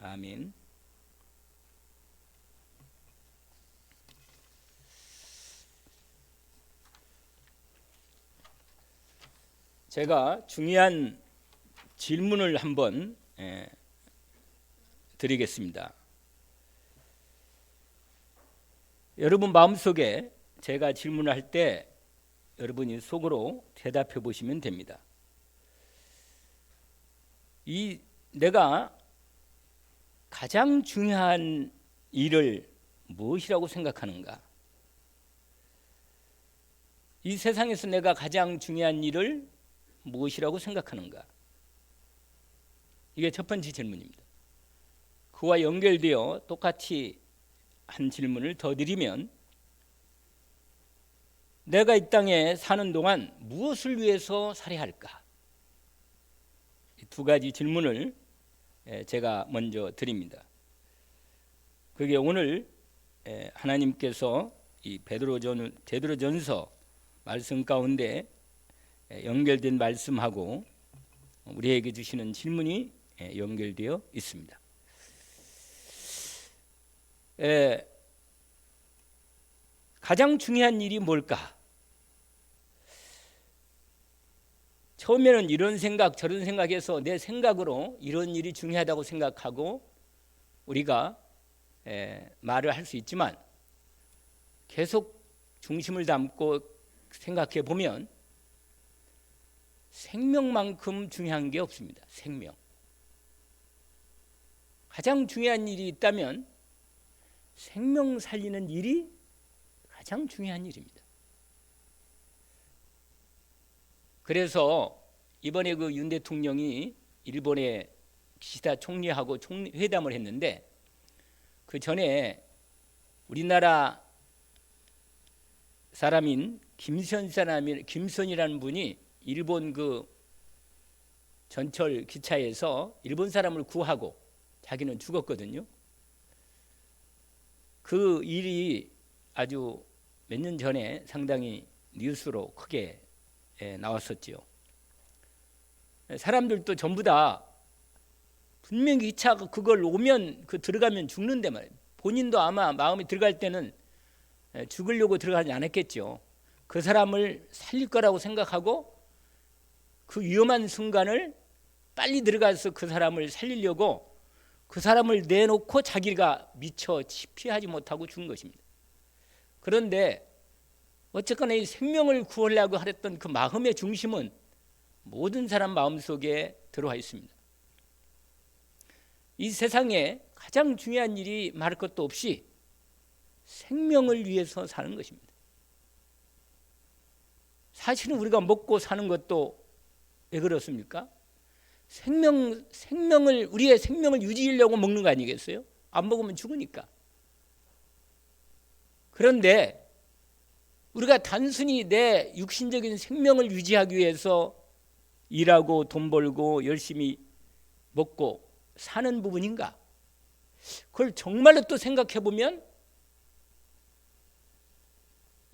아멘. 제가 중요한 질문을 한번 드리겠습니다. 여러분 마음속에 제가 질문을 할 때 여러분이 속으로 대답해 보시면 됩니다. 내가 가장 중요한 일을 무엇이라고 생각하는가? 이 세상에서 내가 가장 중요한 일을 무엇이라고 생각하는가? 이게 첫 번째 질문입니다. 그와 연결되어 똑같이 한 질문을 더 드리면, 내가 이 땅에 사는 동안 무엇을 위해서 살아야 할까? 이 두 가지 질문을 제가 먼저 드립니다. 그게 오늘 하나님께서 이 베드로전서 말씀 가운데 연결된 말씀하고 우리에게 주시는 질문이 연결되어 있습니다. 가장 중요한 일이 뭘까? 처음에는 이런 생각 저런 생각해서 내 생각으로 이런 일이 중요하다고 생각하고 우리가 말을 할 수 있지만, 계속 중심을 담고 생각해 보면 생명만큼 중요한 게 없습니다. 생명. 가장 중요한 일이 있다면 생명 살리는 일이 가장 중요한 일입니다. 그래서 이번에 그 윤 대통령이 일본의 기시다 총리하고 회담을 했는데, 그 전에 우리나라 사람인 김선이라는 분이 일본 그 전철 기차에서 일본 사람을 구하고 자기는 죽었거든요. 그 일이 아주 몇 년 전에 상당히 뉴스로 크게 나왔었지요. 사람들도 전부 다 분명히 기차가 그걸 오면 들어가면 죽는데 말이에요. 본인도 아마 마음이 들어갈 때는 죽으려고 들어가지 않았겠죠. 그 사람을 살릴 거라고 생각하고 그 위험한 순간을 빨리 들어가서 그 사람을 살리려고 그 사람을 내놓고 자기가 미처 피하지 못하고 죽은 것입니다. 그런데 어쨌거나 이 생명을 구하려고 하랬던 그 마음의 중심은 모든 사람 마음속에 들어와 있습니다. 이 세상에 가장 중요한 일이 말할 것도 없이 생명을 위해서 사는 것입니다. 사실은 우리가 먹고 사는 것도 왜 그렇습니까? 우리의 생명을 유지하려고 먹는 거 아니겠어요? 안 먹으면 죽으니까. 그런데 우리가 단순히 내 육신적인 생명을 유지하기 위해서 일하고 돈 벌고 열심히 먹고 사는 부분인가? 그걸 정말로 또 생각해 보면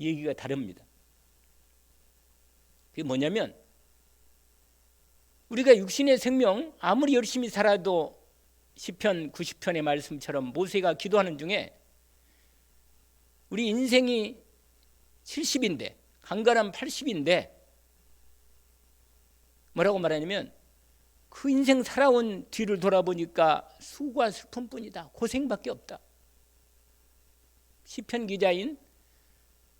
얘기가 다릅니다. 그게 뭐냐면, 우리가 육신의 생명 아무리 열심히 살아도 시편 90편의 말씀처럼 모세가 기도하는 중에 우리 인생이 70인데 강건한 80인데 뭐라고 말하냐면, 그 인생 살아온 뒤를 돌아보니까 수고와 슬픔뿐이다. 고생밖에 없다. 시편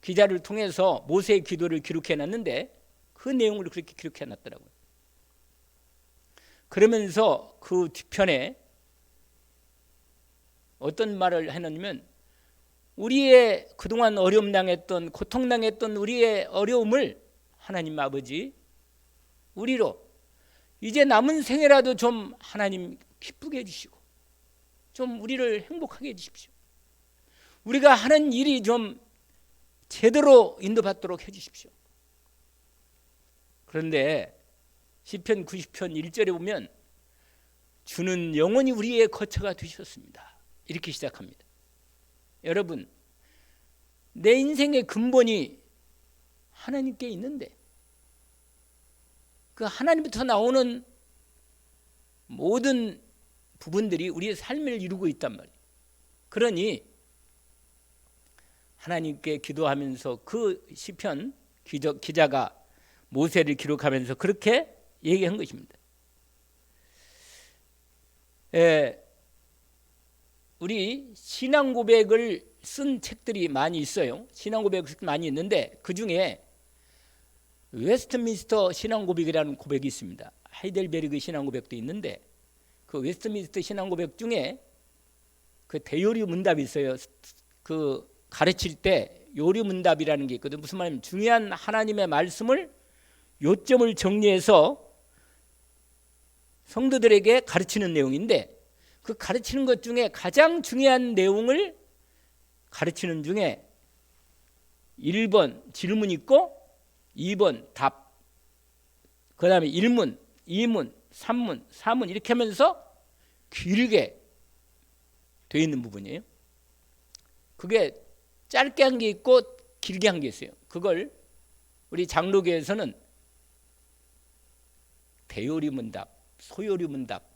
기자를 통해서 모세의 기도를 기록해놨는데 그 내용을 그렇게 기록해놨더라고요. 그러면서 그 뒤편에 어떤 말을 해놨냐면, 우리의 그동안 어려움당했던 고통당했던 우리의 어려움을 하나님 아버지 우리로 이제 남은 생애라도 좀 하나님 기쁘게 해주시고 좀 우리를 행복하게 해주십시오. 우리가 하는 일이 좀 제대로 인도받도록 해주십시오. 그런데 시편 90편 1절에 보면, 주는 영원히 우리의 거처가 되셨습니다. 이렇게 시작합니다. 여러분, 내 인생의 근본이 하나님께 있는데 그 하나님부터 나오는 모든 부분들이 우리의 삶을 이루고 있단 말이에요. 그러니 하나님께 기도하면서 그 시편 기자가 모세를 기록하면서 그렇게 얘기한 것입니다. 우리 신앙 고백을 쓴 책들이 많이 있어요. 신앙 고백이 많이 있는데 그 중에 웨스트민스터 신앙 고백이라는 고백이 있습니다. 하이델베르그 신앙 고백도 있는데 그 웨스트민스터 신앙 고백 중에 그 대요리 문답이 있어요. 그 가르칠 때 요리 문답이라는 게 있거든요. 무슨 말이냐면 중요한 하나님의 말씀을 요점을 정리해서 성도들에게 가르치는 내용인데 그 가르치는 것 중에 가장 중요한 내용을 가르치는 중에 1번 질문 있고 2번 답, 그 다음에 1문, 2문, 3문, 4문 이렇게 하면서 길게 되어 있는 부분이에요. 그게 짧게 한 게 있고 길게 한 게 있어요. 그걸 우리 장로교에서는 대요리 문답, 소요리 문답,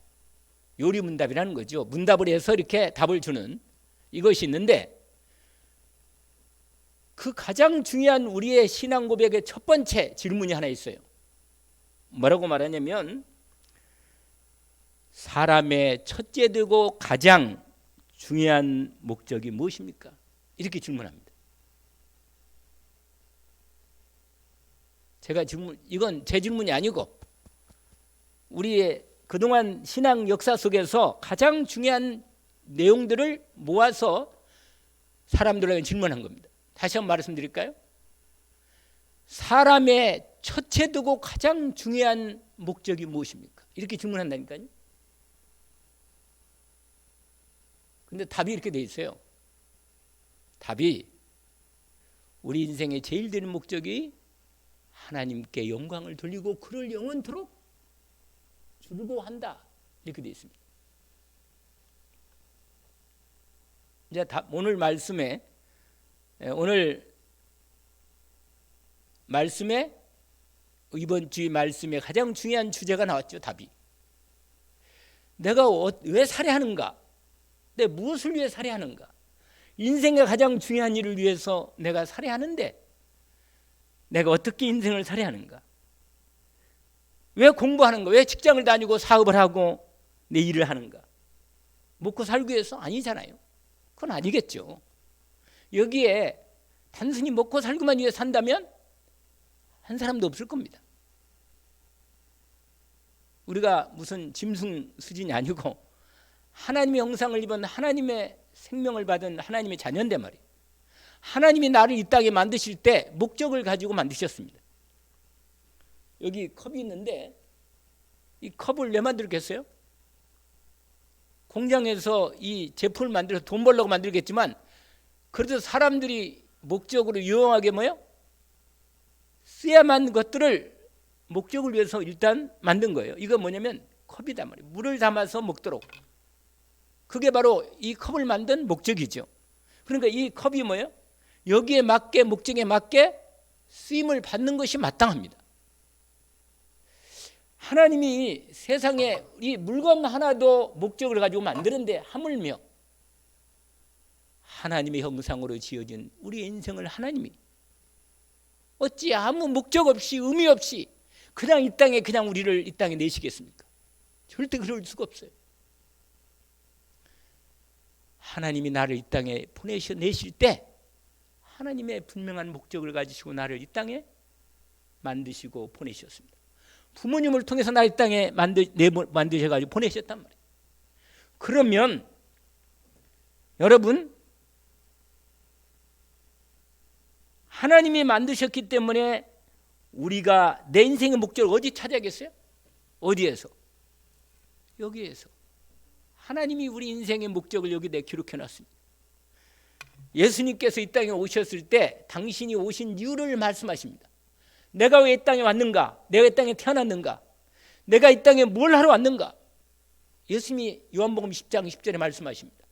요리 문답이라는 거죠. 문답을 해서 이렇게 답을 주는 이것이 있는데 그 가장 중요한 우리의 신앙 고백의 첫 번째 질문이 하나 있어요. 뭐라고 말하냐면 사람의 첫째 되고 가장 중요한 목적이 무엇입니까? 이렇게 질문합니다. 이건 제 질문이 아니고 우리의 그동안 신앙 역사 속에서 가장 중요한 내용들을 모아서 사람들에게 질문한 겁니다. 다시 한번 말씀드릴까요? 사람의 첫째 되고 가장 중요한 목적이 무엇입니까? 이렇게 질문한다니까요. 근데 답이 이렇게 돼 있어요. 답이 우리 인생의 제일 되는 목적이 하나님께 영광을 돌리고 그를 영원토록 즐거워한다. 이렇게 되어 있습니다. 이제 오늘 말씀에 이번 주의 말씀에 가장 중요한 주제가 나왔죠. 답이. 내가 왜 살해하는가? 내가 무엇을 위해 살해하는가? 인생의 가장 중요한 일을 위해서 내가 살해하는데 내가 어떻게 인생을 살해하는가? 왜 공부하는가? 왜 직장을 다니고 사업을 하고 내 일을 하는가? 먹고 살기 위해서? 아니잖아요. 그건 아니겠죠. 여기에 단순히 먹고 살기만 위해 산다면 한 사람도 없을 겁니다. 우리가 무슨 짐승 수준이 아니고 하나님의 형상을 입은 하나님의 생명을 받은 하나님의 자녀인데 말이에요. 하나님이 나를 이 땅에 만드실 때 목적을 가지고 만드셨습니다. 여기 컵이 있는데 이 컵을 왜 만들겠어요? 공장에서 이 제품을 만들어서 돈 벌려고 만들겠지만 그래도 사람들이 목적으로 유용하게 쓰야만 것들을 목적을 위해서 일단 만든 거예요. 이거 뭐냐면 컵이단 말이에요. 물을 담아서 먹도록. 그게 바로 이 컵을 만든 목적이죠. 그러니까 이 컵이 여기에 맞게 목적에 맞게 쓰임을 받는 것이 마땅합니다. 하나님이 세상에 이 물건 하나도 목적을 가지고 만드는데 하물며 하나님의 형상으로 지어진 우리의 인생을 하나님이 어찌 아무 목적 없이 의미 없이 그냥 이 땅에 그냥 우리를 이 땅에 내시겠습니까? 절대 그럴 수가 없어요. 하나님이 나를 이 땅에 보내셔 내실 때 하나님의 분명한 목적을 가지시고 나를 이 땅에 만드시고 보내셨습니다. 부모님을 통해서 나를 이 땅에 만드셔가지고 보내셨단 말이에요. 그러면 여러분 하나님이 만드셨기 때문에 우리가 내 인생의 목적을 어디 찾아야겠어요? 어디에서? 여기에서. 하나님이 우리 인생의 목적을 여기다 기록해 놨습니다. 예수님께서 이 땅에 오셨을 때 당신이 오신 이유를 말씀하십니다. 내가 왜 이 땅에 왔는가? 내가 이 땅에 태어났는가? 내가 이 땅에 뭘 하러 왔는가? 예수님이 요한복음 10장 10절에 말씀하십니다.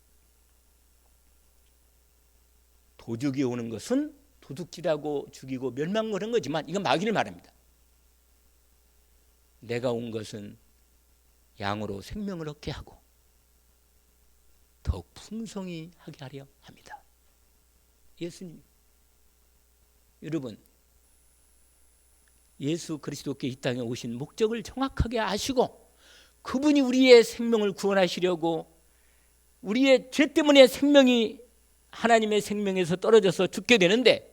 도둑이 오는 것은 도둑질하고 죽이고 멸망하는 거지만 이건 마귀를 말합니다. 내가 온 것은 양으로 생명을 얻게 하고 풍성히 하게 하려 합니다. 예수님, 여러분, 예수 그리스도께 이 땅에 오신 목적을 정확하게 아시고 그분이 우리의 생명을 구원하시려고 우리의 죄 때문에 생명이 하나님의 생명에서 떨어져서 죽게 되는데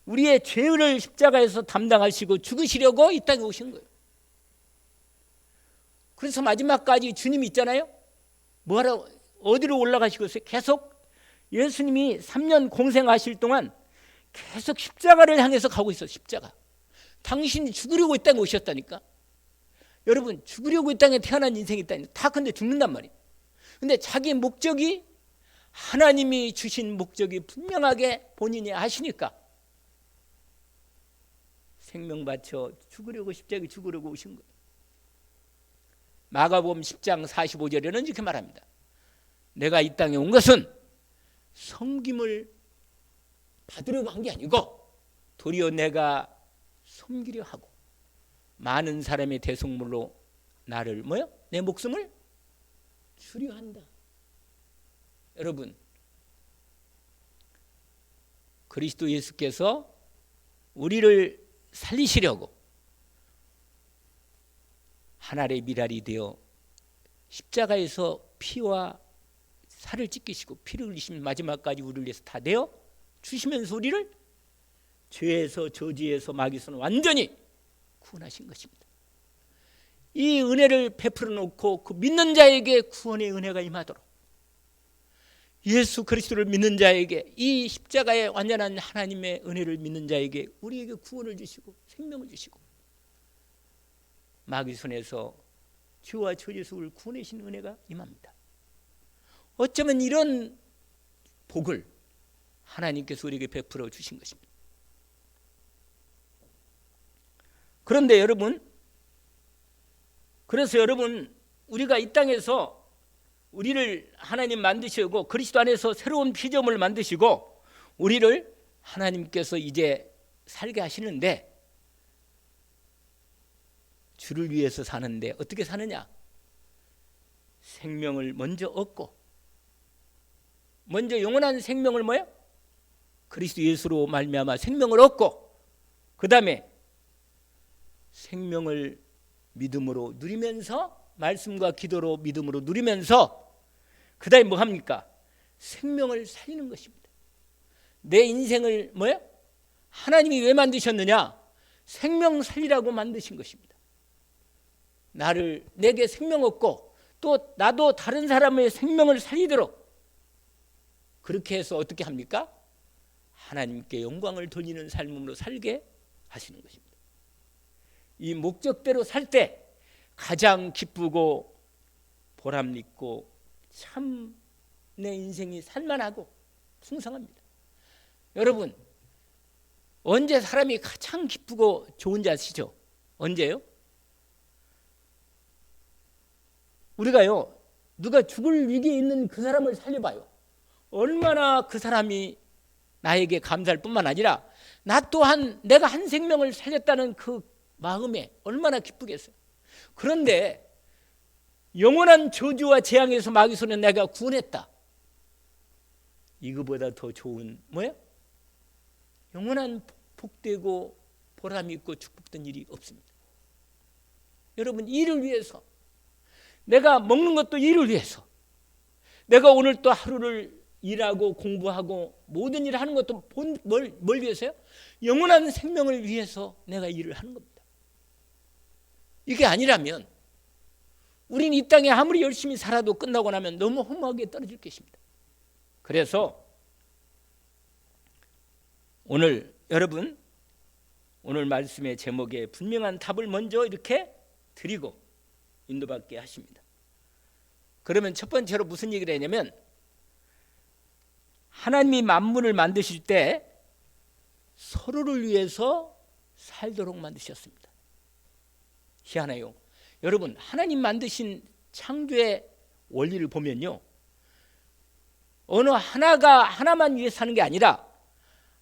우리의 죄를 십자가에서 담당하시고 죽으시려고 이 땅에 오신 거예요. 그래서 마지막까지 주님이 있잖아요. 뭐하러 어디로 올라가시고 계속 예수님이 3년 공생하실 동안 계속 십자가를 향해서 가고 있어요. 십자가. 당신이 죽으려고 이 땅에 오셨다니까. 여러분, 죽으려고 이 땅에 태어난 인생이 있다니까. 다 근데 죽는단 말이에요. 근데 자기 목적이 하나님이 주신 목적이 분명하게 본인이 아시니까 생명 바쳐 죽으려고 십자가에 죽으려고 오신 거예요. 마가복음 10장 45절에는 이렇게 말합니다. 내가 이 땅에 온 것은 섬김을 받으려고 한 게 아니고 도리어 내가 섬기려 하고 많은 사람의 대속물로 나를 뭐요? 내 목숨을 주려 한다. 여러분, 그리스도 예수께서 우리를 살리시려고 하늘의 미랄이 되어 십자가에서 피와 살을 찢기시고 피를 흘리시면 마지막까지 우리를 위해서 다 내어 주시면서 우리를 죄에서 저주에서 마귀에서는 완전히 구원하신 것입니다. 이 은혜를 베풀어 놓고 그 믿는 자에게 구원의 은혜가 임하도록 예수 그리스도를 믿는 자에게 이 십자가의 완전한 하나님의 은혜를 믿는 자에게 우리에게 구원을 주시고 생명을 주시고 마귀 손에서 죄와 저주에서 우리를 구원하신 은혜가 임합니다. 어쩌면 이런 복을 하나님께서 우리에게 베풀어 주신 것입니다. 그런데 여러분, 그래서 여러분, 우리가 이 땅에서 우리를 하나님 만드시고 그리스도 안에서 새로운 피조물을 만드시고 우리를 하나님께서 이제 살게 하시는데 주를 위해서 사는데 어떻게 사느냐? 생명을 먼저 얻고 먼저 영원한 생명을 뭐예요? 그리스도 예수로 말미암아 생명을 얻고 그 다음에 생명을 믿음으로 누리면서 말씀과 기도로 믿음으로 누리면서 그 다음에 뭐 합니까? 생명을 살리는 것입니다. 내 인생을 뭐예요? 하나님이 왜 만드셨느냐? 생명 살리라고 만드신 것입니다. 내게 생명 얻고 또 나도 다른 사람의 생명을 살리도록 그렇게 해서 어떻게 합니까? 하나님께 영광을 돌리는 삶으로 살게 하시는 것입니다. 이 목적대로 살 때 가장 기쁘고 보람있고 참 내 인생이 살만하고 풍성합니다. 여러분, 언제 사람이 가장 기쁘고 좋은 지 아시죠? 언제요? 우리가요, 누가 죽을 위기에 있는 그 사람을 살려봐요. 얼마나 그 사람이 나에게 감사할 뿐만 아니라 나 또한 내가 한 생명을 살렸다는 그 마음에 얼마나 기쁘겠어요. 그런데 영원한 저주와 재앙에서 마귀 손에 내가 구원했다. 이거보다 더 좋은 뭐예요? 영원한 복되고 보람 있고 축복된 일이 없습니다. 여러분, 이를 위해서 내가 먹는 것도 이를 위해서 내가 오늘 또 하루를 일하고 공부하고 모든 일을 하는 것도 뭘 위해서요? 영원한 생명을 위해서 내가 일을 하는 겁니다. 이게 아니라면 우린 이 땅에 아무리 열심히 살아도 끝나고 나면 너무 허무하게 떨어질 것입니다. 그래서 여러분 오늘 말씀의 제목에 분명한 답을 먼저 이렇게 드리고 인도받게 하십니다. 그러면 첫 번째로 무슨 얘기를 했냐면 하나님이 만물을 만드실 때 서로를 위해서 살도록 만드셨습니다. 희한해요. 여러분, 하나님 만드신 창조의 원리를 보면요, 어느 하나만 위해 사는 게 아니라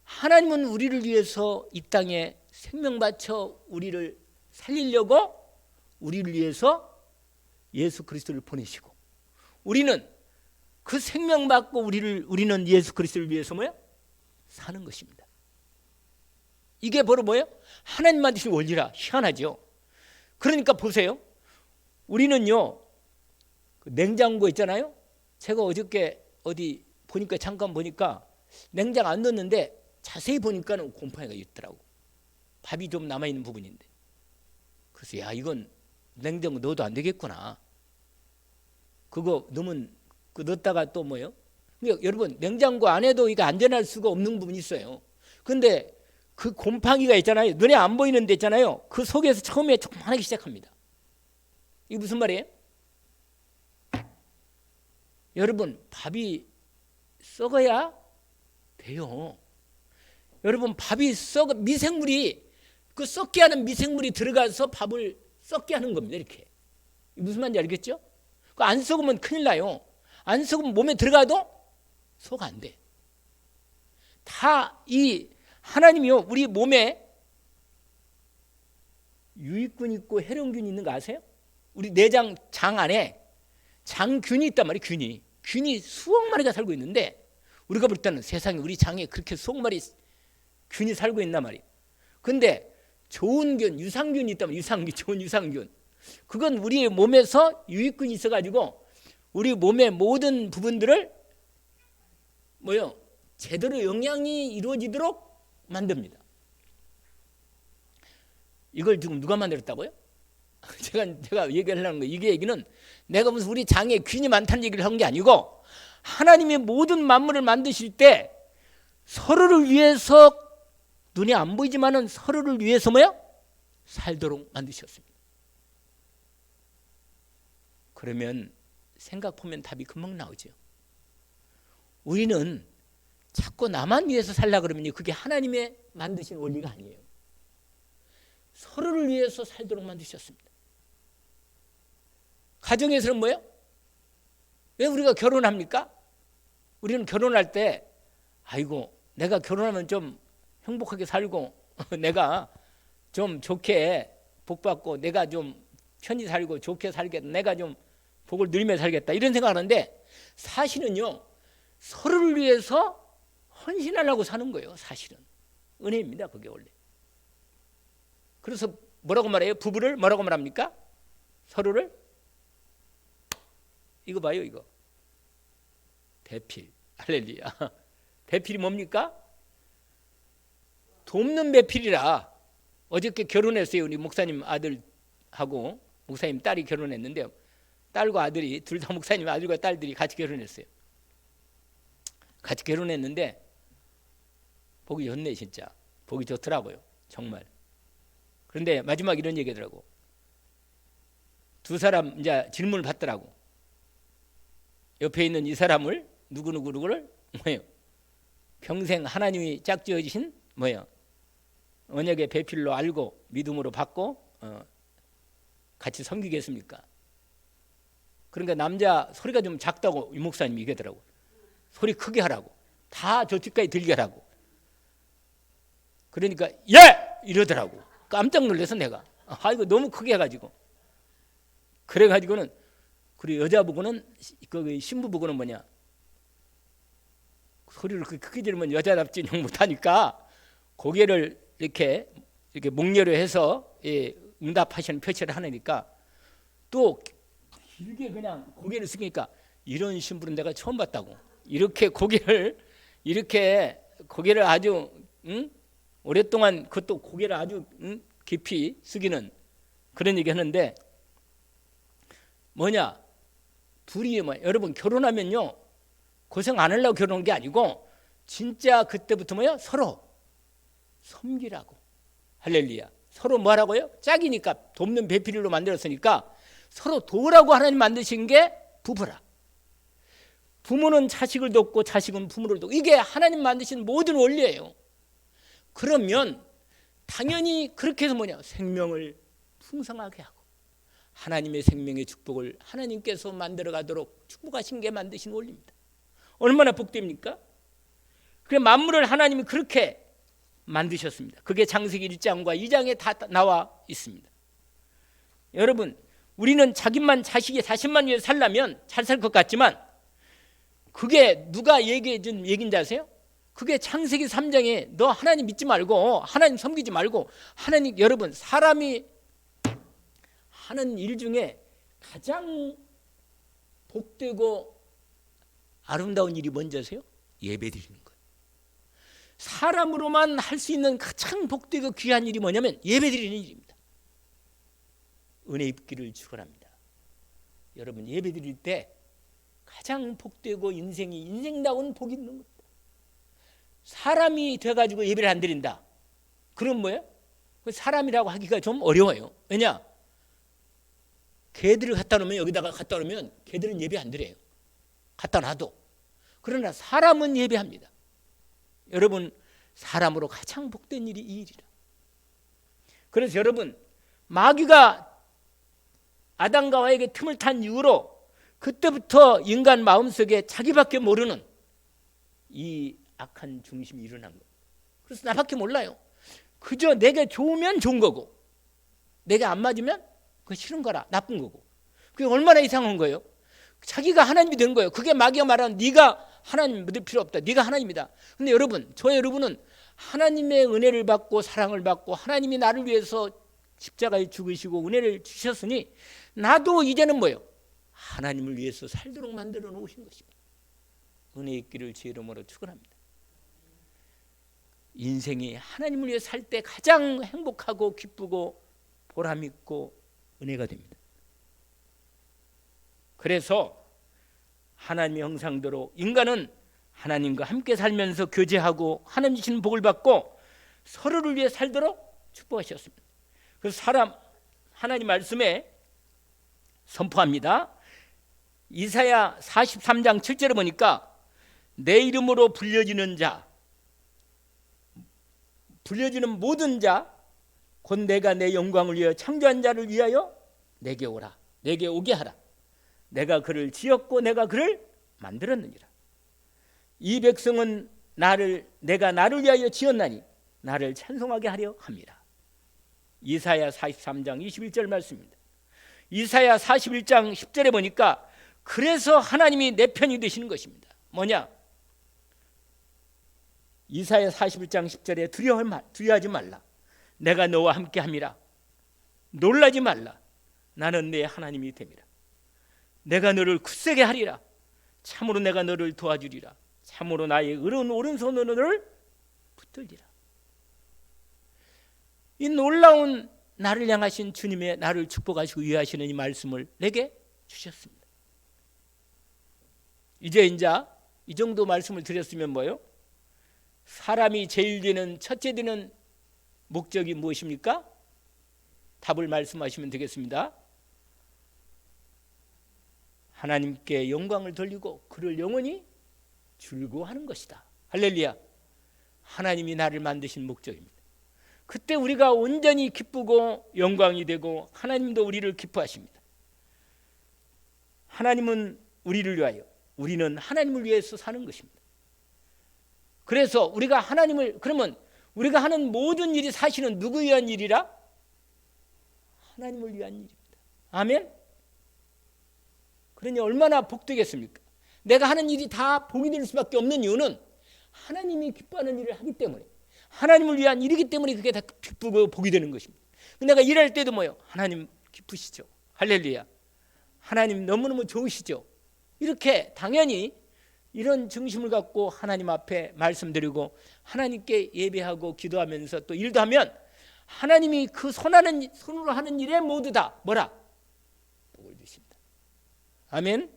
하나님은 우리를 위해서 이 땅에 생명 바쳐 우리를 살리려고 우리를 위해서 예수 그리스도를 보내시고 우리는 그 생명 받고 우리는 예수 그리스도를 위해서 뭐야? 사는 것입니다. 이게 바로 뭐예요? 하나님 만드신 원리라. 희한하죠. 그러니까 보세요. 우리는요, 그 냉장고 있잖아요. 제가 어저께 어디 보니까 잠깐 보니까 냉장 안 넣었는데 자세히 보니까는 곰팡이가 있더라고. 밥이 좀 남아있는 부분인데. 그래서 야, 이건 냉장고 넣어도 안 되겠구나. 그거 넣으면 넣었다가 또 뭐예요? 그러니까 여러분, 냉장고 안에도 이거 안전할 수가 없는 부분이 있어요. 근데 그 곰팡이가 있잖아요. 눈에 안 보이는 데 있잖아요. 그 속에서 처음에 조그만하기 시작합니다. 이게 무슨 말이에요? 여러분, 밥이 썩어야 돼요. 여러분, 밥이 미생물이, 그 썩게 하는 미생물이 들어가서 밥을 썩게 하는 겁니다. 이렇게. 무슨 말인지 알겠죠? 안 썩으면 큰일 나요. 안 썩으면 몸에 들어가도 속 안 돼. 다 이 하나님이요, 우리 몸에 유익균 있고 해롱균이 있는 거 아세요? 우리 내장 장 안에 장균이 있단 말이에요. 균이 수억 마리가 살고 있는데, 우리가 볼 때는 세상에 우리 장에 그렇게 수억 마리 균이 살고 있단 말이에요. 근데 좋은 균, 유산균이 있다면 좋은 유산균. 그건 우리 몸에서 유익균이 있어가지고 우리 몸의 모든 부분들을 뭐요? 제대로 영양이 이루어지도록 만듭니다. 이걸 지금 누가 만들었다고요? 제가 얘기하려는 거, 이게 얘기는 내가 무슨 우리 장에 균이 많다는 얘기를 한 게 아니고, 하나님의 모든 만물을 만드실 때 서로를 위해서, 눈에 안 보이지만은 서로를 위해서 뭐야? 살도록 만드셨습니다. 그러면 생각 보면 답이 금방 나오죠. 우리는 자꾸 나만 위해서 살라 그러면 그게 하나님의 만드신 원리가 아니에요. 서로를 위해서 살도록 만드셨습니다. 가정에서는 뭐예요? 왜 우리가 결혼합니까? 우리는 결혼할 때 아이고, 내가 결혼하면 좀 행복하게 살고 내가 좀 좋게 복받고 내가 좀 편히 살고 좋게 살겠다, 내가 좀 복을 누리며 살겠다, 이런 생각하는데, 사실은요, 서로를 위해서 헌신하려고 사는 거예요. 사실은 은혜입니다. 그게 원래. 그래서 뭐라고 말해요? 부부를 뭐라고 말합니까? 서로를, 이거 봐요, 이거 배필. 할렐루야. 배필이 뭡니까? 돕는 배필이라. 어저께 결혼했어요. 우리 목사님 아들하고 목사님 딸이 결혼했는데요. 딸과 아들이 둘 다 목사님 아들과 딸들이 같이 결혼했어요. 같이 결혼했는데 복이 좋네. 진짜 복이 좋더라고요. 정말. 그런데 마지막 이런 얘기하더라고. 두 사람 이제 질문을 받더라고. 옆에 있는 이 사람을 누구를 뭐예요? 평생 하나님이 짝지어 주신 뭐예요? 언약의 배필로 알고 믿음으로 받고 같이 섬기겠습니까? 그러니까 남자 소리가 좀 작다고 이 목사님이 얘기하더라고. 소리 크게 하라고. 다 저쪽까지 들게 하라고. 그러니까 예! 이러더라고. 깜짝 놀라서 내가. 이거 너무 크게 해가지고. 그래가지고는, 그리고 여자 보고는, 그 신부 보고는 뭐냐, 소리를 크게 지르면 여자답지 못하니까 고개를 이렇게 목례로 해서 응답하시는 표시를 하니까 또 길게 그냥 고개를 숙이니까, 이런 신부는 내가 처음 봤다고. 이렇게 고개를 아주 오랫동안, 그것도 고개를 아주 깊이 숙이는 그런 얘기 하는데, 뭐냐, 둘이 여러분 결혼하면요, 고생 안 하려고 결혼한 게 아니고 진짜 그때부터 뭐야? 서로 섬기라고. 할렐루야. 서로 뭐라고요? 짝이니까, 돕는 배필로 만들었으니까 서로 도우라고 하나님 만드신 게 부부라. 부모는 자식을 돕고 자식은 부모를 돕고, 이게 하나님 만드신 모든 원리예요. 그러면 당연히 그렇게 해서 뭐냐, 생명을 풍성하게 하고 하나님의 생명의 축복을 하나님께서 만들어 가도록 축복하신 게 만드신 원리입니다. 얼마나 복됩니까? 그래, 만물을 하나님이 그렇게 만드셨습니다. 그게 창세기 1장과 2장에 다 나와 있습니다. 여러분, 우리는 자신만 위해 살려면 잘 살 것 같지만, 그게 누가 얘기해 준 얘기인지 아세요? 그게 창세기 3장에 너 하나님 믿지 말고 하나님 섬기지 말고 하나님, 여러분 사람이 하는 일 중에 가장 복되고 아름다운 일이 뭔지 아세요? 예배드리는 거예요. 사람으로만 할 수 있는 가장 복되고 귀한 일이 뭐냐면 예배드리는 일입니다. 은혜 입기를 축원합니다. 여러분 예배드릴 때 가장 복되고 인생다운 복이 있는 겁니다. 사람이 돼가지고 예배를 안 드린다. 그럼 뭐예요? 사람이라고 하기가 좀 어려워요. 왜냐? 개들을 갖다 놓으면, 여기다가 갖다 놓으면 개들은 예배 안 드려요. 갖다 놔도. 그러나 사람은 예배합니다. 여러분 사람으로 가장 복된 일이 이 일이라. 그래서 여러분 마귀가 아담과 하와에게 틈을 탄 이후로 그때부터 인간 마음속에 자기밖에 모르는 이 악한 중심이 일어난 거예요. 그래서 나밖에 몰라요. 그저 내게 좋으면 좋은 거고 내게 안 맞으면 그거 싫은 거라, 나쁜 거고. 그게 얼마나 이상한 거예요. 자기가 하나님이 되는 거예요. 그게 마귀가 말하는 네가 하나님 믿을 필요 없다, 네가 하나님이다. 근데 여러분, 저 여러분은 하나님의 은혜를 받고 사랑을 받고 하나님이 나를 위해서 십자가에 죽으시고 은혜를 주셨으니 나도 이제는 뭐예요? 하나님을 위해서 살도록 만들어 놓으신 것입니다. 은혜 있기를 주의 이름으로 축원합니다. 인생이 하나님을 위해 살 때 가장 행복하고 기쁘고 보람 있고 은혜가 됩니다. 그래서 하나님의 형상대로 인간은 하나님과 함께 살면서 교제하고 하나님 주시는 복을 받고 서로를 위해 살도록 축복하셨습니다. 그래서 하나님 말씀에 선포합니다. 이사야 43장 7절에 보니까 내 이름으로 불려지는 모든 자 곧 내가 내 영광을 위하여 창조한 자를 위하여 내게 오라, 내게 오게 하라. 내가 그를 지었고 내가 그를 만들었느니라. 이 백성은 내가 나를 위하여 지었나니 나를 찬송하게 하려 합니다. 이사야 43장 21절 말씀입니다. 이사야 41장 10절에 보니까 그래서 하나님이 내 편이 되시는 것입니다. 뭐냐? 이사야 41장 10절에 두려워하지 말라. 내가 너와 함께 함이라. 놀라지 말라. 나는 내 하나님이 됨이라. 내가 너를 굳세게 하리라. 참으로 내가 너를 도와주리라. 참으로 나의 의로운 오른손으로 너를 붙들리라. 이 놀라운 나를 향하신 주님의 나를 축복하시고 위하시는 이 말씀을 내게 주셨습니다. 이제 이 정도 말씀을 드렸으면 뭐예요? 사람이 제일 되는 첫째 되는 목적이 무엇입니까? 답을 말씀하시면 되겠습니다. 하나님께 영광을 돌리고 그를 영원히 즐거워하는 것이다. 할렐루야. 하나님이 나를 만드신 목적입니다. 그때 우리가 온전히 기쁘고 영광이 되고 하나님도 우리를 기뻐하십니다. 하나님은 우리를 위하여, 우리는 하나님을 위해서 사는 것입니다. 그래서 그러면 우리가 하는 모든 일이 사실은 누구 위한 일이라? 하나님을 위한 일입니다. 아멘. 그러니 얼마나 복되겠습니까? 내가 하는 일이 다 복이 될 수밖에 없는 이유는 하나님이 기뻐하는 일을 하기 때문에, 하나님을 위한 일이기 때문에 그게 다 기쁘고 복이 되는 것입니다. 내가 일할 때도 뭐예요? 하나님 기쁘시죠? 할렐루야. 하나님 너무너무 좋으시죠? 이렇게 당연히 이런 중심을 갖고 하나님 앞에 말씀드리고 하나님께 예배하고 기도하면서 또 일도 하면 하나님이 그 손으로 하는 일에 모두 다 뭐라? 복을 주십니다. 아멘.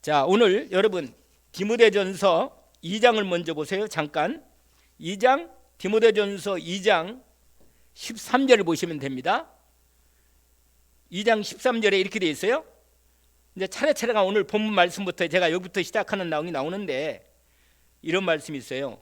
자, 오늘 여러분 디모데전서 2장을 먼저 보세요. 잠깐. 2장 디모데전서 2장 13절을 보시면 됩니다. 2장 13절에 이렇게 되어 있어요. 이제 차례차례가 오늘 본문 말씀부터 제가 여기부터 시작하는 내용이 나오는데 이런 말씀이 있어요.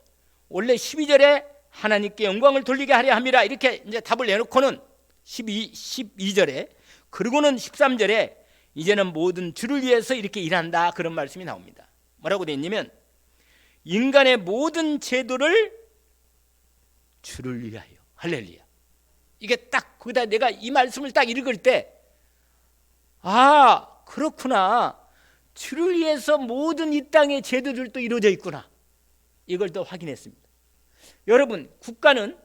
원래 12절에 하나님께 영광을 돌리게 하려 함이라 이렇게 이제 답을 내놓고는 12절에 그리고는 13절에 이제는 모든 주를 위해서 이렇게 일한다 그런 말씀이 나옵니다. 뭐라고 되어 있냐면 인간의 모든 제도를 주를 위하여. 할렐루야. 이게 딱 거기다 내가 이 말씀을 딱 읽을 때, 아, 그렇구나. 주를 위해서 모든 이 땅의 제도들도 이루어져 있구나. 이걸 또 확인했습니다. 여러분, 국가는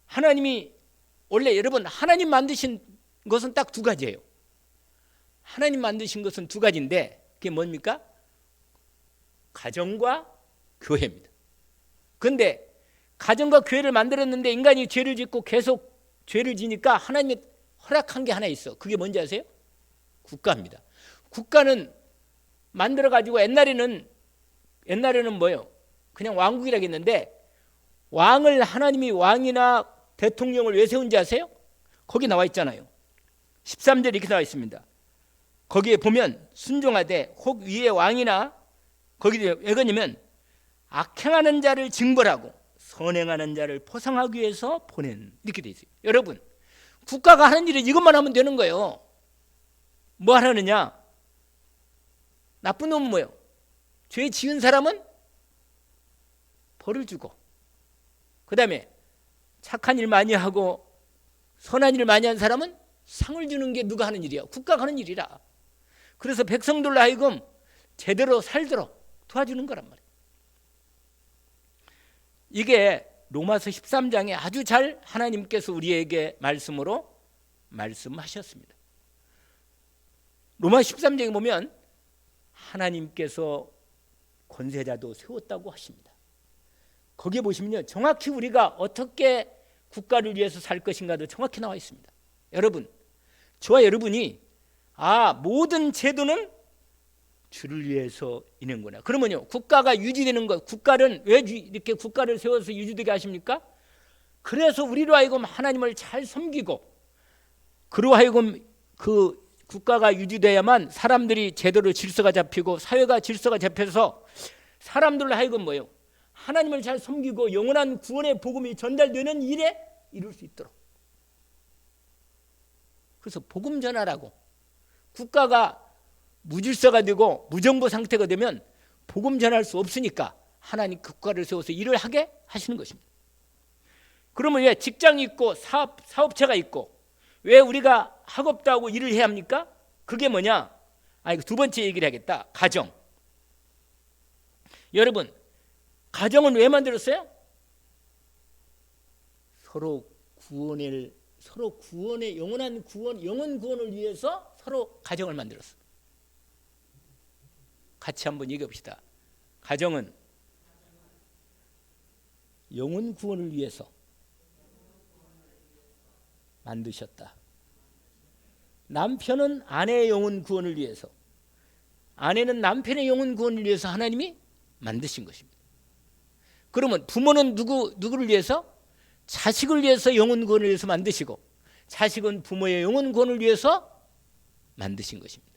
하나님이 원래 여러분 하나님 만드신 것은 딱 두 가지예요. 하나님 만드신 것은 두 가지인데 그게 뭡니까? 가정과 교회입니다. 그런데 가정과 교회를 만들었는데 인간이 죄를 짓고 계속 죄를 지니까 하나님이 허락한 게 하나 있어. 그게 뭔지 아세요? 국가입니다. 국가는 만들어가지고 옛날에는 뭐예요? 그냥 왕국이라고 했는데 왕을 하나님이 왕이나 대통령을 왜 세운지 아세요? 거기 나와 있잖아요. 13절 이렇게 나와 있습니다. 거기에 보면 순종하되 혹 위에 왕이나 거기에 왜 그러냐면 악행하는 자를 징벌하고 선행하는 자를 포상하기 위해서 보낸 이렇게 돼 있어요. 여러분, 국가가 하는 일은 이것만 하면 되는 거예요. 뭐 하느냐? 나쁜 놈은 뭐예요? 죄 지은 사람은 벌을 주고, 그 다음에 착한 일 많이 하고 선한 일 많이 한 사람은 상을 주는 게 누가 하는 일이야? 국가가 하는 일이라. 그래서 백성들로 하여금 제대로 살도록 도와주는 거란 말이에요. 이게 로마서 13장에 아주 잘 하나님께서 우리에게 말씀으로 말씀하셨습니다. 로마 13장에 보면 하나님께서 권세자도 세웠다고 하십니다. 거기에 보시면요, 정확히 우리가 어떻게 국가를 위해서 살 것인가도 정확히 나와 있습니다. 여러분, 저와 여러분이 모든 제도는 주를 위해서 있는구나. 그러면요, 국가가 유지되는 것, 국가는 왜 이렇게 국가를 세워서 유지되게 하십니까? 그래서 우리로 하여금 하나님을 잘 섬기고, 그로 하여금 그 국가가 유지돼야만 사람들이 제대로 질서가 잡히고 사회가 질서가 잡혀서 사람들로 하여금 뭐예요? 하나님을 잘 섬기고 영원한 구원의 복음이 전달되는 일에 이룰 수 있도록. 그래서 복음 전하라고. 국가가 무질서가 되고 무정부 상태가 되면 복음 전할 수 없으니까 하나님 국가를 세워서 일을 하게 하시는 것입니다. 그러면 왜 직장이 있고 사업체가 있고 왜 우리가 학업도 하고 일을 해야 합니까? 그게 뭐냐? 두 번째 얘기를 해야겠다. 가정. 여러분, 가정은 왜 만들었어요? 서로 구원의 영원 구원을 위해서 서로 가정을 만들었어. 같이 한번 얘기해 봅시다. 가정은 영혼 구원을 위해서 만드셨다. 남편은 아내의 영혼 구원을 위해서, 아내는 남편의 영혼 구원을 위해서 하나님이 만드신 것입니다. 그러면 부모는 누구를 위해서? 자식을 위해서 영혼 구원을 위해서 만드시고, 자식은 부모의 영혼 구원을 위해서 만드신 것입니다.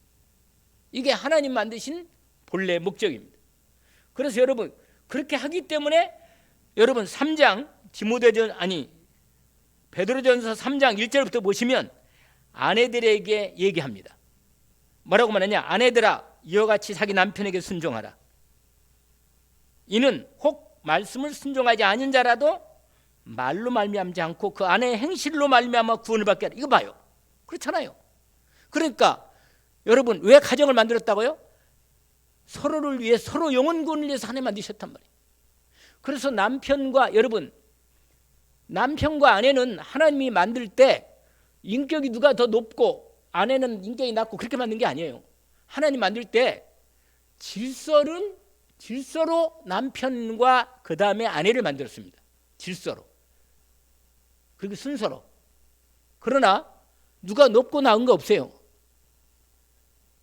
이게 하나님 만드신 본래 목적입니다. 그래서 여러분, 그렇게 하기 때문에 여러분 3장 베드로전서 3장 1절부터 보시면 아내들에게 얘기합니다. 뭐라고 말하냐? 아내들아, 이와 같이 자기 남편에게 순종하라. 이는 혹 말씀을 순종하지 않은 자라도 말로 말미암지 않고 그 아내의 행실로 말미암아 구원을 받게 하라. 이거 봐요. 그렇잖아요. 그러니까 여러분, 왜 가정을 만들었다고요? 서로를 위해, 서로 영혼 구원을 위해서 하나님 만드셨단 말이에요. 그래서 남편과 아내는 하나님이 만들 때 인격이 누가 더 높고 아내는 인격이 낮고 그렇게 만든 게 아니에요. 하나님 만들 때 질서로 남편과 그 다음에 아내를 만들었습니다. 질서로. 그리고 순서로. 그러나 누가 높고 나은 거 없어요.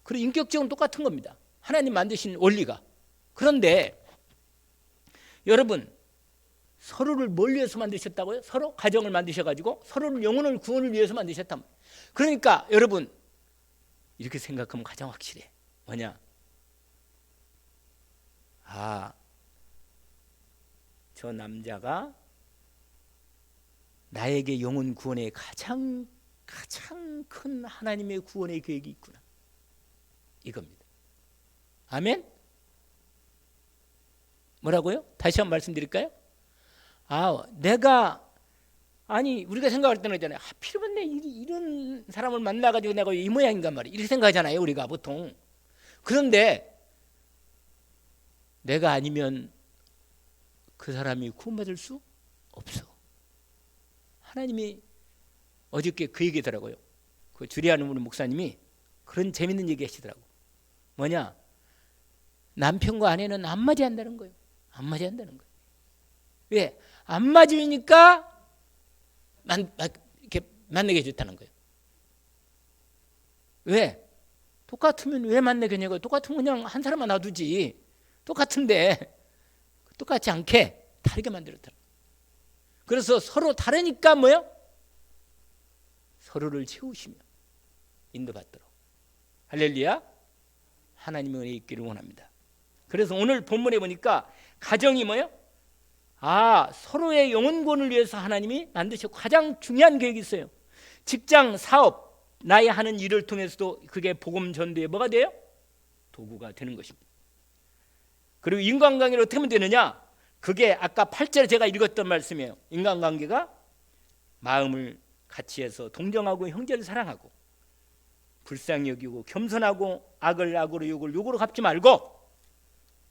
그리고 인격적으로 똑같은 겁니다. 하나님 만드신 원리가. 그런데 여러분, 서로를 뭘 위해서 만드셨다고요? 서로 가정을 만드셔가지고 서로를 영혼을 구원을 위해서 만드셨단 말이에요. 그러니까 여러분, 이렇게 생각하면 가장 확실해. 뭐냐? 저 남자가 나에게 영혼 구원의 가장 큰 하나님의 구원의 계획이 있구나. 이겁니다. 아멘? 뭐라고요? 다시 한번 말씀드릴까요? 내가 아니 우리가 생각할 때는 있잖아요. 하필이면 내 이런 사람을 만나가지고 내가 이 모양인가 말이야. 이렇게 생각하잖아요 우리가 보통. 그런데 내가 아니면 그 사람이 구원받을 수 없어. 하나님이 어저께 그 얘기더라고요. 그 주리하는 우리 목사님이 그런 재밌는 얘기 하시더라고. 뭐냐, 남편과 아내는 안 맞이한다는 거예요. 안 맞이한다는 거예요. 왜? 안 맞으니까 이렇게 만나게 해줬다는 거예요. 왜? 똑같으면 왜 만나게 하냐고. 똑같으면 그냥 한 사람만 놔두지. 똑같은데 똑같지 않게 다르게 만들었다는 거예요. 그래서 서로 다르니까 뭐요? 서로를 채우시며 인도받도록. 할렐루야. 하나님의 은혜 있기를 원합니다. 그래서 오늘 본문에 보니까 가정이 뭐요? 서로의 영혼권을 위해서 하나님이 만드셨고 가장 중요한 계획이 있어요. 직장, 사업, 나의 하는 일을 통해서도 그게 복음 전도에 뭐가 돼요? 도구가 되는 것입니다. 그리고 인간관계를 어떻게 하면 되느냐? 그게 아까 8절에 제가 읽었던 말씀이에요. 인간관계가 마음을 같이 해서 동정하고 형제를 사랑하고 불쌍히 여기고 겸손하고 악을 악으로 욕으로 갚지 말고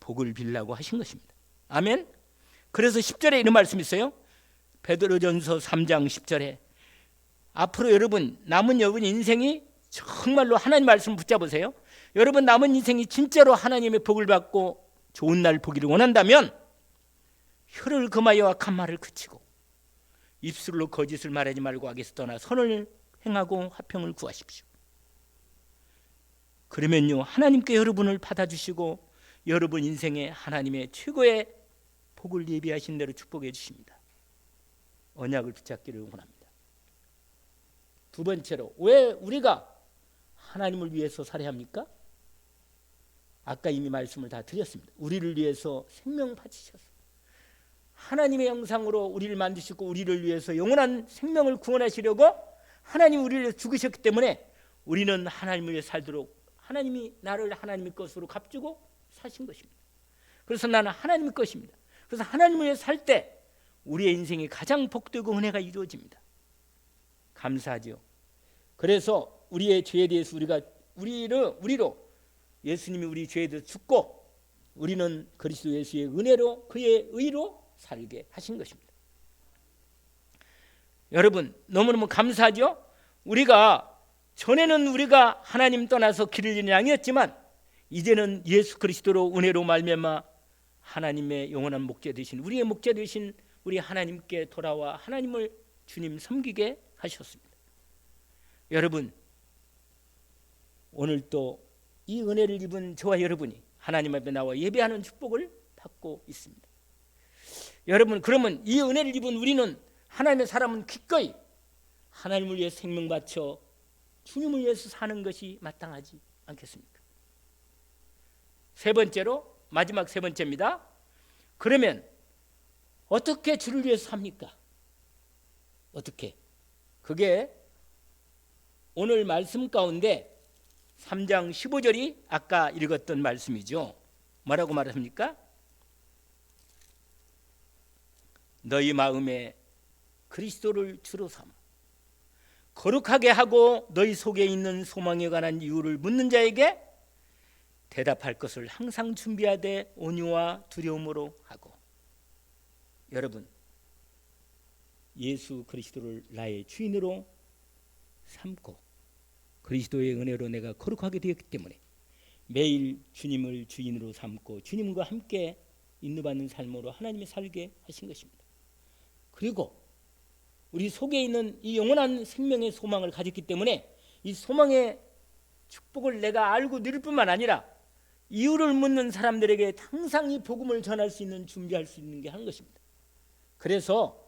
복을 빌라고 하신 것입니다. 아멘. 그래서 10절에 이런 말씀이 있어요. 베드로전서 3장 10절에 앞으로 여러분 남은 인생이 정말로 하나님 말씀을 붙잡으세요. 여러분 남은 인생이 진짜로 하나님의 복을 받고 좋은 날 보기를 원한다면 혀를 금하여 악한 말을 그치고 입술로 거짓을 말하지 말고 악에서 떠나 선을 행하고 화평을 구하십시오. 그러면요 하나님께 여러분을 받아주시고 여러분 인생에 하나님의 최고의 복을 예비하신 대로 축복해 주십니다. 언약을 붙잡기를 원합니다. 두 번째로, 왜 우리가 하나님을 위해서 살아야 합니까? 아까 이미 말씀을 다 드렸습니다. 우리를 위해서 생명 바치셔서 하나님의 형상으로 우리를 만드시고 우리를 위해서 영원한 생명을 구원하시려고 하나님이 우리를 위해서 죽으셨기 때문에 우리는 하나님을 위해 살도록 하나님이 나를 하나님의 것으로 값주고 사신 것입니다. 그래서 나는 하나님의 것입니다. 그래서 하나님을 위해 살 때 우리의 인생이 가장 복되고 은혜가 이루어집니다. 감사하죠. 그래서 우리의 죄에 대해서 우리로 예수님이 우리 죄에 대해서 죽고 우리는 그리스도 예수의 은혜로 그의 의로 살게 하신 것입니다. 여러분 너무너무 감사하죠. 전에는 우리가 하나님 떠나서 길을 잃은 양이었지만 이제는 예수 그리스도로 은혜로 말미암아 하나님의 영원한 목자 되신 우리의 목자 되신 우리 하나님께 돌아와 하나님을 주님 섬기게 하셨습니다. 여러분 오늘 또 이 은혜를 입은 저와 여러분이 하나님 앞에 나와 예배하는 축복을 받고 있습니다. 여러분 그러면 이 은혜를 입은 우리는 하나님의 사람은 기꺼이 하나님을 위해 생명 바쳐 주님을 위해서 사는 것이 마땅하지 않겠습니까? 세 번째로 마지막 세 번째입니다. 그러면 어떻게 주를 위해서 삽니까? 어떻게? 그게 오늘 말씀 가운데 3장 15절이 아까 읽었던 말씀이죠. 뭐라고 말했습니까? 너희 마음에 그리스도를 주로 삼아 거룩하게 하고 너희 속에 있는 소망에 관한 이유를 묻는 자에게 대답할 것을 항상 준비하되 온유와 두려움으로 하고. 여러분 예수 그리스도를 나의 주인으로 삼고 그리스도의 은혜로 내가 거룩하게 되었기 때문에 매일 주님을 주인으로 삼고 주님과 함께 인도받는 삶으로 하나님이 살게 하신 것입니다. 그리고 우리 속에 있는 이 영원한 생명의 소망을 가졌기 때문에 이 소망의 축복을 내가 알고 누릴 뿐만 아니라 이유를 묻는 사람들에게 항상 이 복음을 전할 수 있는 준비할 수 있는 게 하는 것입니다. 그래서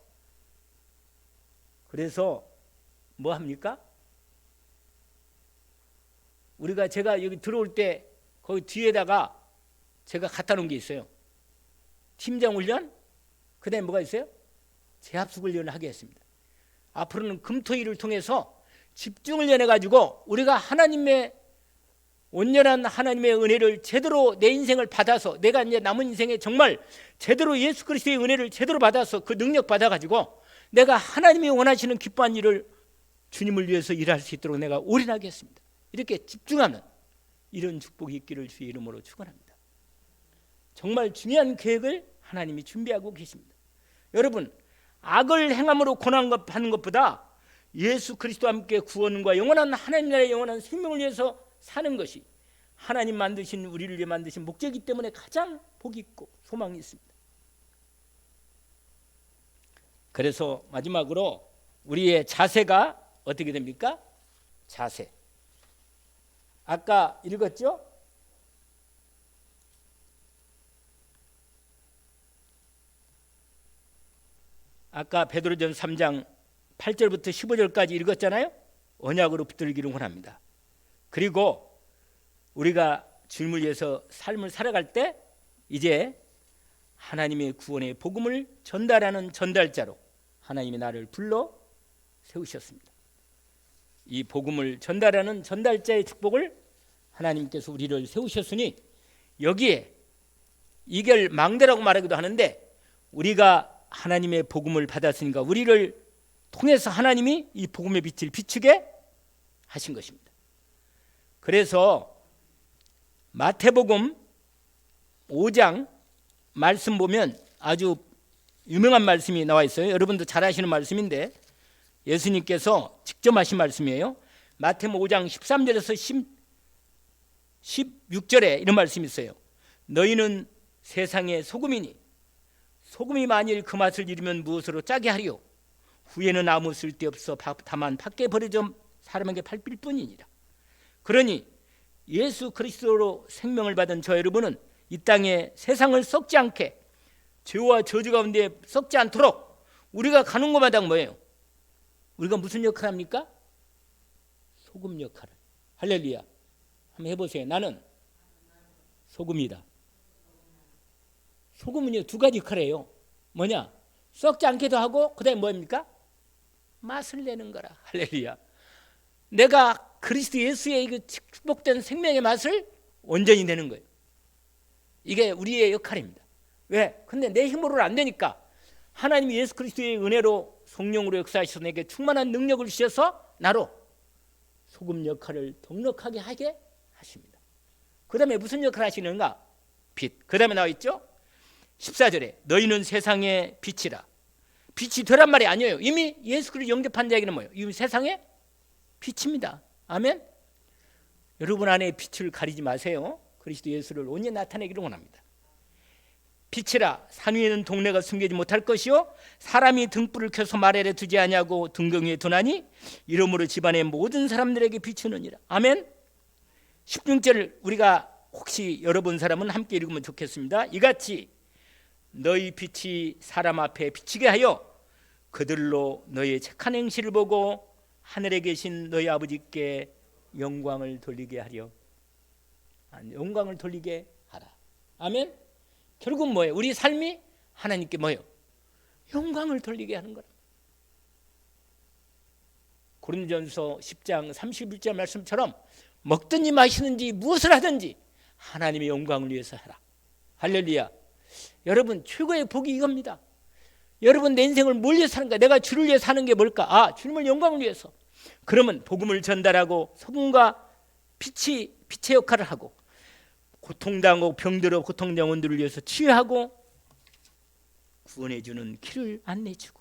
뭐 합니까? 제가 여기 들어올 때 거기 뒤에다가 제가 갖다 놓은 게 있어요. 팀장 훈련, 그다음에 뭐가 있어요? 재합숙 훈련을 하게 했습니다. 앞으로는 금토일을 통해서 집중을 연해가지고 우리가 하나님의 온전한 하나님의 은혜를 제대로 내 인생을 받아서 내가 이제 남은 인생에 정말 제대로 예수 그리스도의 은혜를 제대로 받아서 그 능력 받아가지고 내가 하나님이 원하시는 기뻐한 일을 주님을 위해서 일할 수 있도록 내가 올인하겠습니다. 이렇게 집중하는 이런 축복이 있기를 주의 이름으로 축원합니다. 정말 중요한 계획을 하나님이 준비하고 계십니다. 여러분, 악을 행함으로 고난받는 것보다 예수 그리스도와 함께 구원과 영원한 하나님 나라의 영원한 생명을 위해서 사는 것이 하나님 만드신, 우리를 위해 만드신 목적이기 때문에 가장 복이 있고 소망이 있습니다. 그래서 마지막으로 우리의 자세가 어떻게 됩니까? 자세. 아까 읽었죠? 아까 베드로전 3장 8절부터 15절까지 읽었잖아요. 언약으로 붙들기를 원합니다. 그리고 우리가 주님을 위해서 삶을 살아갈 때 이제 하나님의 구원의 복음을 전달하는 전달자로 하나님이 나를 불러 세우셨습니다. 이 복음을 전달하는 전달자의 축복을 하나님께서 우리를 세우셨으니 여기에 이결망대라고 말하기도 하는데 우리가 하나님의 복음을 받았으니까 우리를 통해서 하나님이 이 복음의 빛을 비추게 하신 것입니다. 그래서 마태복음 5장 말씀 보면 아주 유명한 말씀이 나와 있어요. 여러분도 잘 아시는 말씀인데 예수님께서 직접 하신 말씀이에요. 마태복음 5장 13절에서 16절에 이런 말씀이 있어요. 너희는 세상의 소금이니 소금이 만일 그 맛을 잃으면 무엇으로 짜게 하리요? 후에는 아무 쓸데없어 다만 밖에 버려져 사람에게 밟힐 뿐이니라. 그러니 예수 그리스도로 생명을 받은 저 여러분은 이 땅에 세상을 썩지 않게 죄와 저주 가운데 썩지 않도록 우리가 가는 곳마다 뭐예요? 우리가 무슨 역할을 합니까? 소금 역할을. 할렐루야. 한번 해보세요. 나는 소금이다. 소금은요 두 가지 역할을 해요. 뭐냐? 썩지 않게도 하고 그 다음에 뭐입니까? 맛을 내는 거라. 할렐루야. 내가 그리스도 예수의 그 축복된 생명의 맛을 온전히 내는 거예요. 이게 우리의 역할입니다. 왜? 근데 내 힘으로는 안 되니까 하나님이 예수 그리스도의 은혜로 성령으로 역사하셔서 내게 충만한 능력을 주셔서 나로 소금 역할을 넉넉하게 하게 하십니다. 그 다음에 무슨 역할을 하시는가? 빛. 그 다음에 나와 있죠? 14절에 너희는 세상의 빛이라. 빛이 되란 말이 아니에요. 이미 예수 그리스도 영접한 자에게는 뭐예요? 이미 세상의 빛입니다. 아멘. 여러분 안에 빛을 가리지 마세요. 그리스도 예수를 온전히 나타내기를 원합니다. 빛이라 산 위에는 동네가 숨기지 못할 것이요 사람이 등불을 켜서 말 아래 두지 아니하고 등경 위에 두나니 이러므로 집안의 모든 사람들에게 비추느니라. 아멘. 16절을 우리가 혹시 열어본 사람은 함께 읽으면 좋겠습니다. 이같이 너희 빛이 사람 앞에 비치게 하여 그들로 너희의 착한 행실을 보고 하늘에 계신 너희 아버지께 영광을 돌리게 하려. 영광을 돌리게 하라. 아멘. 결국 뭐예요? 우리 삶이 하나님께 뭐예요? 영광을 돌리게 하는 거라. 고린도전서 10장 31절 말씀처럼 먹든지 마시든지 무엇을 하든지 하나님의 영광을 위해서 하라. 할렐루야. 여러분 최고의 복이 이겁니다. 여러분 내 인생을 뭘 위해 사는가? 내가 주를 위해 사는 게 뭘까? 주님을 영광을 위해서. 그러면 복음을 전달하고 소금과 빛의 역할을 하고 고통당하고 병들어 고통당한 영혼들을 위해서 치유하고 구원해주는 길을 안내해주고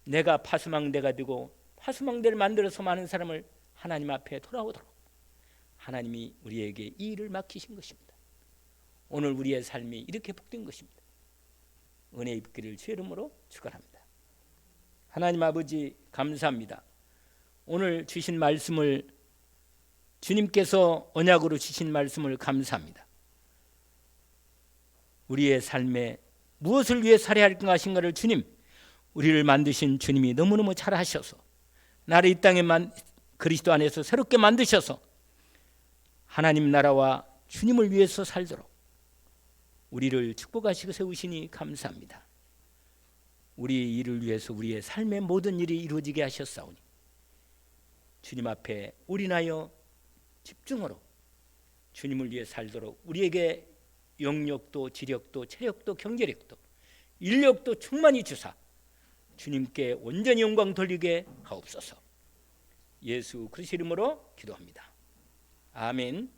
내가 파수망대가 되고 파수망대를 만들어서 많은 사람을 하나님 앞에 돌아오도록 하나님이 우리에게 이 일을 맡기신 것입니다. 오늘 우리의 삶이 이렇게 복된 것입니다. 은혜 입기를 주의 이름으로 축원합니다. 하나님 아버지 감사합니다. 오늘 주신 말씀을 주님께서 언약으로 주신 말씀을 감사합니다. 우리의 삶에 무엇을 위해 살아야 할 것인가를 주님, 우리를 만드신 주님이 너무너무 잘 하셔서 나를 이 땅에 그리스도 안에서 새롭게 만드셔서 하나님 나라와 주님을 위해서 살도록 우리를 축복하시고 세우시니 감사합니다. 우리 일을 위해서 우리의 삶의 모든 일이 이루어지게 하셨사오니 주님 앞에 올인하여 집중으로 주님을 위해 살도록 우리에게 영력도 지력도 체력도 경제력도 인력도 충만히 주사 주님께 온전히 영광 돌리게 하옵소서. 예수 그리스도 이름으로 기도합니다. 아멘.